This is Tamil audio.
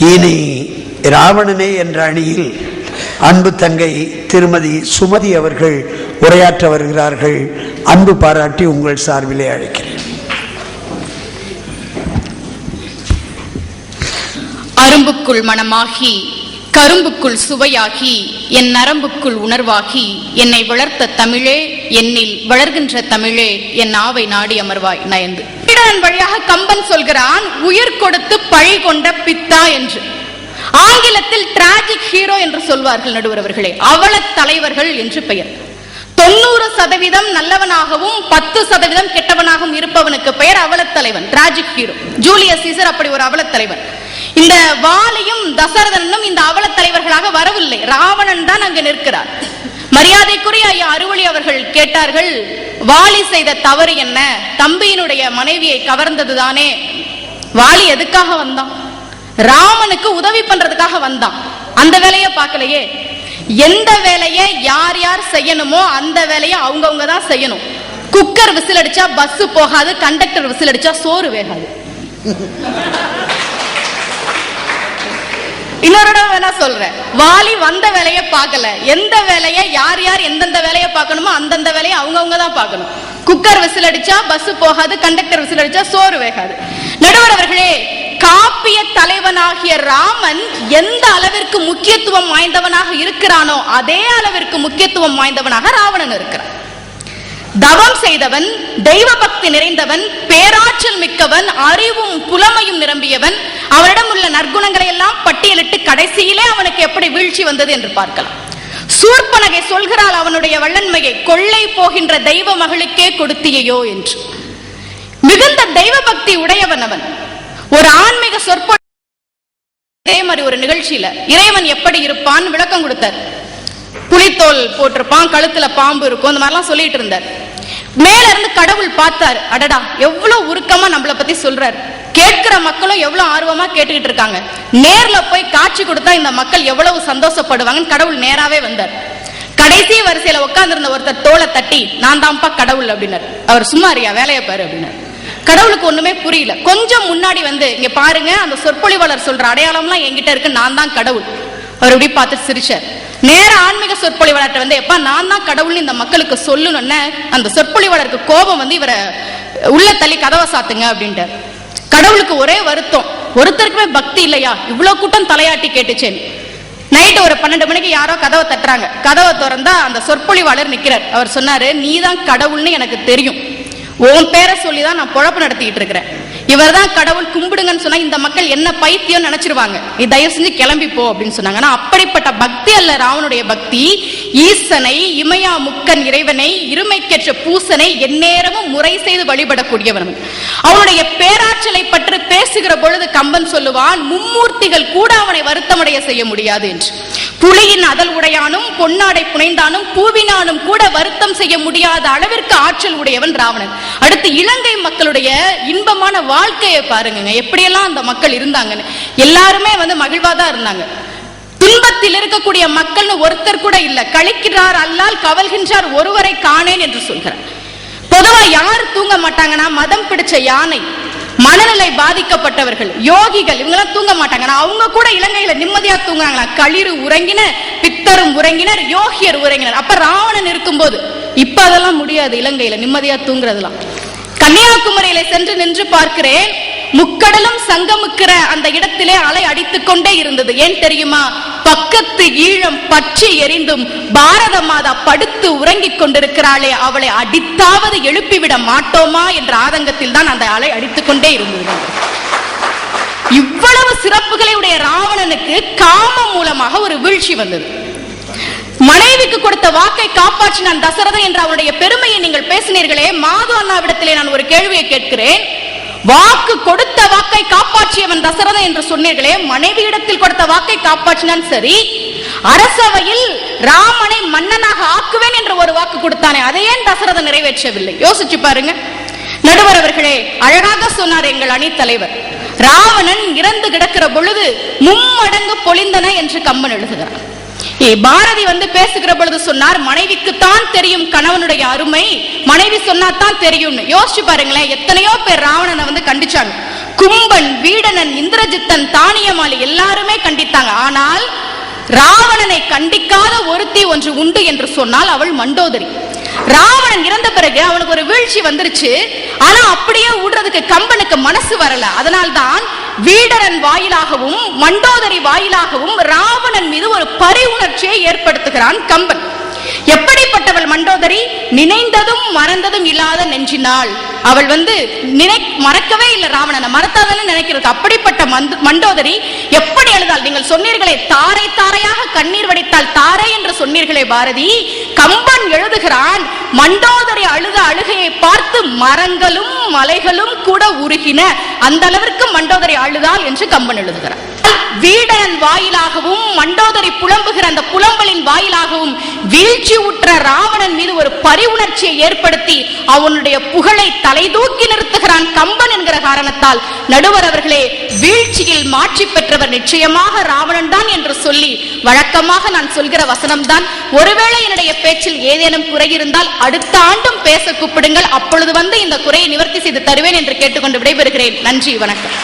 இனி ராவணனே என்ற அணியில் அன்பு தங்கை திருமதி சுமதி அவர்கள் உரையாற்ற வருகிறார்கள். அன்பு பாராட்டி உங்கள் சார்பிலே அழைக்கிறேன். அரும்புக்குள் மனமாகி கரும்புக்குள் சுவையாகி என் நரம்புக்குள் உணர்வாகி என்னை வளர்த்த தமிழே, என்னில் வளர்கின்ற தமிழே, என் ஆவை நாடி அமர்வாய் நயந்து. வழியாக கம்பன் சொல்கிறான், உயிர் கொடுத்து பழி கொண்ட பித்தா என்று. ஆங்கிலத்தில் டிராஜிக் ஹீரோ என்று சொல்வார்கள் நடுவர் அவர்களே. அவல தலைவர்கள் என்று பெயர். 90% நல்லவனாகவும் 10% கெட்டவனாகவும் இருப்பவனுக்கு பெயர் அவல தலைவன், டிராஜிக் ஹீரோ. ஜூலியஸ் சீசர் அப்படி ஒரு அவல தலைவன். இந்த வாலியும் தசரதனும் இந்த அவல தலைவர்களாக வரவில்லை, ராவணன் தான் அங்கு நிற்கிறார். மரியாதைக்குரிய ஐயா அருவழி அவர்கள் கேட்டார்கள், வாலி செய்த தவறு என்ன? தம்பியினுடைய மனைவியை கவர்ந்ததுதானே. வாலி எதுக்காக வந்தான்? ராமனுக்கு உதவி பண்றதுக்காக வந்தான். அந்த வேலையை பார்க்கலையே. எந்த வேலையை யார் யார் செய்யணுமோ அந்த வேலையை அவங்கவுங்க தான் செய்யணும். குக்கர் விசில் அடிச்சா பஸ் போகாது, கண்டக்டர் விசில் அடிச்சா சோறு வேகாது. இன்னொரு வேணா சொல்றேன், வாலி வந்த வேலையை பார்க்கல. எந்த வேலையை யார் யார் எந்தெந்த வேலையை பார்க்கணுமோ அந்தந்த வேலையை அவங்கவுங்க தான் பார்க்கணும். குக்கர் விசில் அடிச்சா பஸ் போகாது, கண்டக்டர் விசில் அடிச்சா சோறு வேகாது. நடுவர் அவர்களே, காப்பிய தலைவனாகிய ராமன் எந்த அளவிற்கு முக்கியத்துவம் வாய்ந்தவனாக இருக்கிறானோ அதே அளவிற்கு முக்கியத்துவம் வாய்ந்தவனாக ராவணன் இருக்கிறான். தவம் செய்தவன், தெய்வ பக்தி நிறைந்தவன், பேராற்றல் மிக்கவன், அறிவும் புலமையும் நிரம்பியவன். அவரிடம் உள்ள நற்குணங்களை எல்லாம் பட்டியலிட்டு கடைசியிலே அவனுக்கு எப்படி வீழ்ச்சி வந்தது என்று பார்க்கலாம். சூர்பனகை சொல்கிறாள் அவனுடைய வல்லன்மையை, கொள்ளை போகின்ற தெய்வ மகளுக்கே கொடுத்தியோ என்று. மிகுந்த தெய்வ பக்தி உடையவன் அவன். ஒரு ஆன்மீக சொற்பொழிவு இதே மாதிரி ஒரு நிகழ்ச்சியில இறைவன் எப்படி இருப்பான் விளக்கம் கொடுத்தார். புலித்தோல் போட்டிருப்பான், கழுத்துல பாம்பு இருக்கும், இந்த மாதிரிலாம் சொல்லிட்டு இருந்தார். மேல இருந்து கடவுள் பார்த்தார், அடடா எவ்வளவு உருக்கமா நம்மளை பத்தி சொல்றாரு. கேட்கிற மக்களும் எவ்வளவு ஆர்வமா கேட்டுக்கிட்டு இருக்காங்க. நேர்ல போய் காட்சி கொடுத்தா இந்த மக்கள் எவ்வளவு சந்தோஷப்படுவாங்கன்னு கடவுள் நேராவே வந்தார். கடைசி வரிசையில உட்கார்ந்து இருந்த ஒருத்தர் தோலை தட்டி, நான் தான்ப்பா கடவுள் அப்படின்னாரு. அவர் சும்மா அறியா வேலையை பாரு அப்படின்னாரு. கடவுளுக்கு ஒண்ணுமே புரியல. கொஞ்சம் முன்னாடி வந்து, இங்க பாருங்க அந்த சொற்பொழிவாளர் சொல்ற அடையாளம்லாம் என்கிட்ட இருக்கு, நான் தான் கடவுள். அவர் இப்படி பார்த்து சிரிச்சார். நேர ஆன்மீக சொற்பொழிவாளர்கிட்ட வந்து, எப்ப நான் தான் கடவுள்னு இந்த மக்களுக்கு சொல்லணும்னு அந்த சொற்பொழிவாளருக்கு கோபம் வந்து, இவரை உள்ள தள்ளி கதவை சாத்துங்க அப்படின்ட்டார். கடவுளுக்கு ஒரே வருத்தம், ஒருத்தருக்குமே பக்தி இல்லையா, இவ்வளவு கூட்டம் தலையாட்டி கேட்டுச்சேன்னு. நைட்டு ஒரு 12 மணிக்கு யாரோ கதவை தட்டுறாங்க. கதவை திறந்தா அந்த சொற்பொழிவாளர் நிக்கிறார். அவர் சொன்னாரு, நீதான் கடவுள்னு எனக்கு தெரியும், உன் பேரை சொல்லிதான் நான் பொழப்பு நடத்திக்கிட்டு இருக்கிறேன். இவர் தான் கடவுள், கும்பிடுங்கன்னு சொன்னா இந்த மக்கள் என்ன பைத்தியம் நினைச்சிருவாங்க, நீ தயவு செஞ்சு கிளம்பி போ அப்படின்னு சொன்னாங்க. ஆனா அப்படிப்பட்ட பக்தி அல்ல ராவனுடைய பக்தி. ஈசனை, இமயா முக்கன் இறைவனை, இருமைக்கேற்ற பூசனை எந்நேரமும் முறை செய்து வழிபடக்கூடியவன். அவனுடைய பேராற்றலை பற்றி பேசுகிற பொழுது கம்பன் சொல்லுவான், மும்மூர்த்திகள் கூட அவனை வருத்தமடைய செய்ய முடியாது என்று. புலியின் அதல் உடையானும் பொன்னாடை புனைந்தானும் பூவினானும் கூட வருத்தம் செய்ய முடியாத அளவிற்கு ஆற்றல் உடையவன் ராவணன். அடுத்து இலங்கை மக்களுடைய இன்பமான வாழ்க்கையை பாருங்க, எப்படியெல்லாம் அந்த மக்கள் இருந்தாங்கன்னு. எல்லாருமே வந்து மகிழ்வாதான் இருந்தாங்க. துன்பத்தில் இருக்கக்கூடிய மக்கள் ஒருத்தர் கூட இல்ல. கழிக்கிறார் அல்லால் கவல்கின்றார் ஒருவரை காணேன் என்று சொல்கிறார். பொதுவா யார் தூங்க மாட்டாங்கன்னா, மதம் பிடிச்ச யானை, மனநிலை பாதிக்கப்பட்டவர்கள், யோகிகள், இவங்கெல்லாம் தூங்க மாட்டாங்க. அவங்க கூட இலங்கையில நிம்மதியா தூங்குறாங்களா? களிறு உறங்கின, பித்தரும் உறங்கினர், யோகியர் உறங்கினர். அப்ப ராவணன் இருக்கும்போது. இப்ப அதெல்லாம் முடியாது இலங்கையில நிம்மதியா தூங்குறதுலாம். கன்னியாகுமரியில சென்று நின்று பார்க்கிறேன், முக்கடலும் சங்கமுக்கிற அந்த இடத்திலே அலை அடித்துக் கொண்டே இருந்தது. ஏன் தெரியுமா? பக்கத்து ஈழம் பற்றி எரிந்தும் பாரத மாதா படுத்து உறங்கிக் கொண்டிருக்கிறாளே, அவளை அடித்தாவது எழுப்பிவிட மாட்டோமா என்ற ஆதங்கத்தில் தான் அந்த அலை அடித்துக் கொண்டே இருந்தது. இவ்வளவு சிறப்புகளை உடைய ராவணனுக்கு காமம் மூலமாக ஒரு வீழ்ச்சி வந்தது. மனைவிக்கு கொடுத்த வாக்கை காப்பாற்றினான் தசரதன் என்ற அவனுடைய பெருமையை நீங்கள் பேசினீர்களே. மாது அண்ணாவிடத்திலே நான் ஒரு கேள்வியை கேட்கிறேன். வாக்கு கொடுத்த வாக்கை காப்பாற்றியவன் தசரதன் என்று சொன்னீர்களே, மனைவியிடத்தில் கொடுத்த வாக்கை காப்பாற்றினான் சரி, அரசவையில் ராமனை மன்னனாக ஆக்குவேன் என்ற ஒரு வாக்கு கொடுத்தானே, அதை ஏன் தசரதன் நிறைவேற்றவில்லை? யோசிச்சு பாருங்க. நடுவர் அவர்களே அழகாக சொன்னார் எங்கள் அணி தலைவர். ராவணன் இறந்து கிடக்கிற பொழுது மும்மடங்கு பொழிந்தன என்று கம்பன் எழுதுகிறார். பாரதி வந்து பேசுகிற பொழுது சொன்னார், மனைவிக்குத்தான் தெரியும் கணவனுடைய அருமை, மனைவி சொன்னாதான் தெரியும். யோசிச்சு பாருங்களேன், எத்தனையோ பேர் ராவணனை வந்து கண்டிச்சாங்க. கும்பன், வீடனன், இந்திரஜித்தன், தானியமாலி எல்லாருமே கண்டித்தாங்க. ஆனால் ராவணனை கண்டிக்காத ஒருத்தி ஒன்று உண்டு என்று சொன்னால் அவள் மண்டோதரி. ராவணன் இறந்த பிறகு அவனுக்கு ஒரு வீழ்ச்சி வந்துருச்சு. ஆனா அப்படியே விடுறதுக்கு கம்பனுக்கு மனசு வரல. அதனால்தான் வீடரன் வாயிலாகவும் மண்டோதரி வாயிலாகவும் ராவணன் மீது ஒரு பரிவுணர்ச்சியை ஏற்படுத்துகிறான் கம்பன். எப்படிப்பட்டவள் மண்டோதரி? நினைந்ததும் மறந்ததும் இல்லாத நெஞ்சினாள். அவள் மறக்கவே இல்லை ராவணனை, மறத்தாதானே நினைக்கிறது. அப்படிப்பட்ட மண்டோதரி எப்படி அழுதாள்? நீங்கள் சொன்னீர்களே, தாரை தாரையாக கண்ணீர் வடித்தாள். தாரை என்று சொன்னீர்களே பாரதி. கம்பன் எழுதுகிறான், மண்டோதரி அழுத அழுகையை பார்த்து மரங்களும் மலைகளும் கூட உருகின. அந்த அளவிற்கு மண்டோதரி அழுதாள் என்று கம்பன் எழுதுகிறார். வீடனன் வாயிலாகவும் மண்டோதரி புலம்புகிற அந்த புலம்பலின் வாயிலாகவும் வீழ்ச்சி உற்ற ராவணன் மீது ஒரு பரிவுணர்ச்சியை ஏற்படுத்தி அவனுடைய புகழை தலை தூக்கி நிறுத்துகிறான் கம்பன் என்கிற காரணத்தால், நடுவர் அவர்களே, வீழ்ச்சியில் மாற்றி பெற்றவர் நிச்சயமாக ராவணன் தான் என்று சொல்லி வழக்கமாக நான் சொல்கிற வசனம் தான். ஒருவேளை என்னுடைய பேச்சில் ஏதேனும் குறை இருந்தால் அடுத்த ஆண்டும் பேச கூப்பிடுங்கள். அப்பொழுது இந்த குறையை நிவர்த்தி செய்து தருவேன் என்று கேட்டுக்கொண்டு விடைபெறுகிறேன். நன்றி, வணக்கம்.